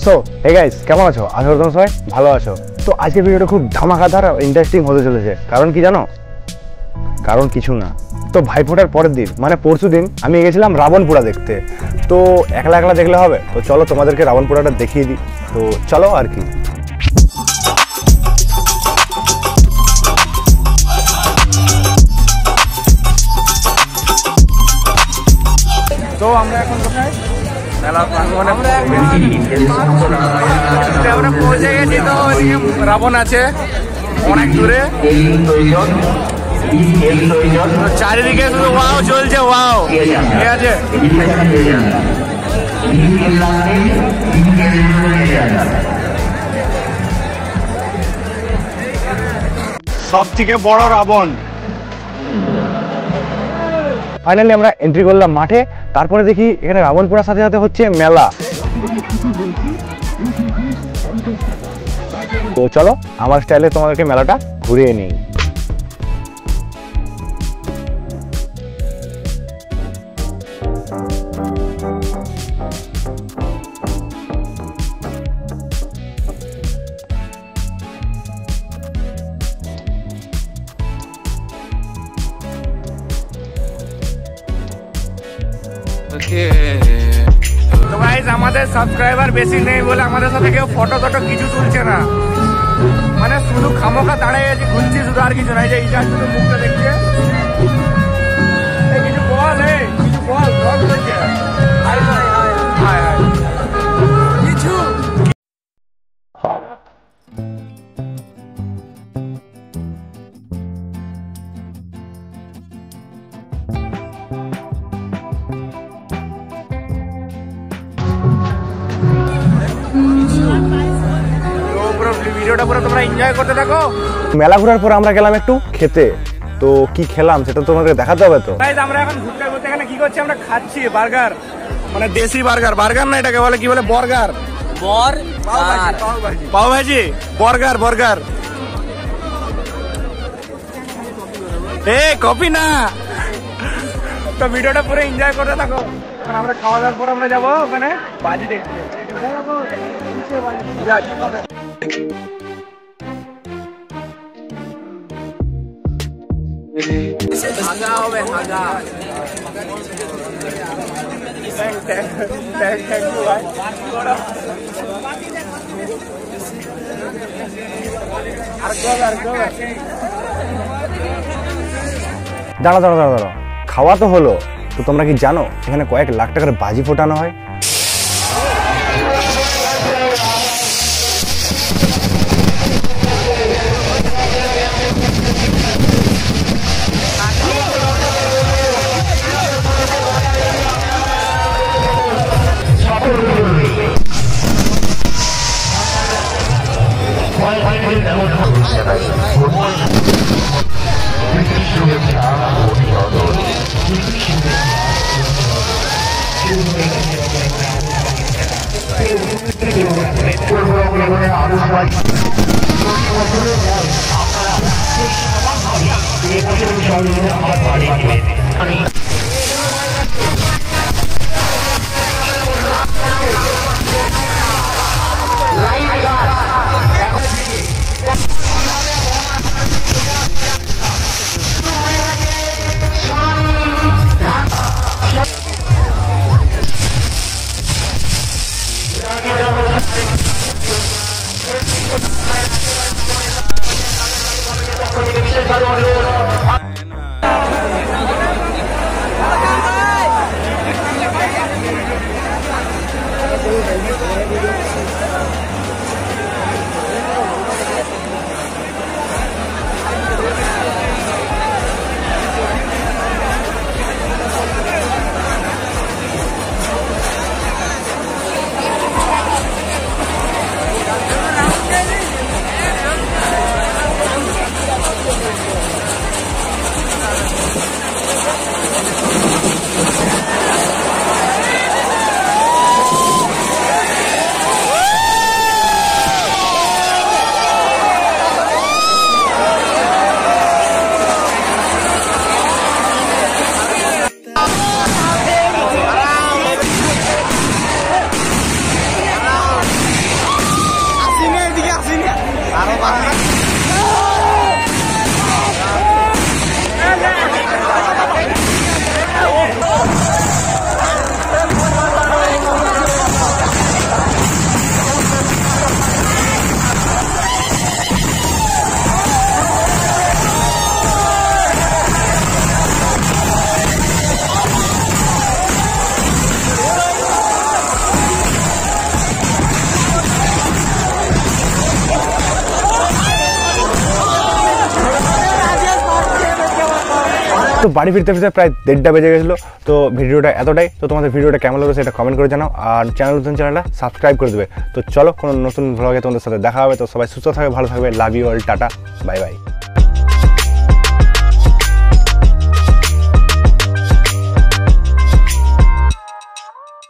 So hey guys, কেমন আছো? আশা করি তোমরা সবাই ভালো আছো। তো আজকের ভিডিওটা খুব ধামাকাদার আর ইন্টারেস্টিং হতে চলেছে। কারণ কি জানো? কারণ কিছু না, তো ভাইফোঁটার পরের দিন মানে পরশু দিন আমি গেছিলাম রাবণপোড়া দেখতে। তো একলা একলা দেখলে হবে? তো চলো তোমাদেরকে রাবণপোড়াটা দেখিয়ে দিই। তো চলো আর কি। তো আমরা এখন কোথায়? মেলা প্রাঙ্গণে আমরা পৌঁছে গেছি। তো রাবণ আছে অনেক দূরে, চারিদিকে শুধু ওয়াও চলছে, ওয়াও। ঠিক আছে, সব থেকে বড় রাবণ। ফাইনালি আমরা এন্ট্রি করলাম মাঠে। তারপরে দেখি এখানে রাবণপোড়ার সাথে সাথে হচ্ছে মেলা। তো চলো আমার স্টাইলে তোমাদেরকে মেলাটা ঘুরিয়ে নিই। তো গাইস, আমাদের সাবস্ক্রাইবার বেশি নেই বলে আমাদের সাথে কেউ ফটো টটো কিছু তুলছে না। মানে শুধু খামোখা দাঁড়িয়ে গেছি, ঘুরছি শুধু, আর কিছু নাই। যে ইটা শুধু মুখটা দেখছে। কিছু বল, কিছু বল, ব্লগ করছে। হাই হাই হাই হাই কিছু ভিডিওটা পুরো তোমরা এনজয় করতে থাকো। মেলা ঘোরার পর আমরা গেলাম একটু খেতে। তো কি খেলাম সেটা তোমাদের দেখাতে হবে। তো গাইস, আমরা এখন ঘুরতে ঘুরতে এখানে কি করছি? আমরা খাচ্ছি বার্গার, মানে দেশি বার্গার। বার্গার না, এটাকে বলে কি বলে? বার্গার, পাও ভাজি, বার্গার, বার্গার। কপি না। তো ভিডিওটা পুরো এনজয় করতে থাকো। আমরা খাওয়া দাওয়ার পর আমরা যাবো ওখানে বাজি দেখতে। হাগা হবে, হাগা। দাঁড়া দাঁড়া দাঁড়া দাঁড়া, খাওয়া তো হলো। তো তোমরা কি জানো এখানে কয়েক লাখ টাকার বাজি ফোটানো হয়? তো বাড়ি ফিরতে ফিরতে প্রায় 1:30 বেজে গেছিলো। তো ভিডিওটা এতটাই। তো তোমাদের ভিডিওটা কেমন লাগলো সেটা কমেন্ট করে জানাও, আর চ্যানেলটা সাবস্ক্রাইব করে দেবে। তো চলো কোনো নতুন ভ্লগে তোমাদের সাথে দেখা হবে। তো সবাই সুস্থ থাকবে, ভালো থাকবে। Love you all, tata, bye by.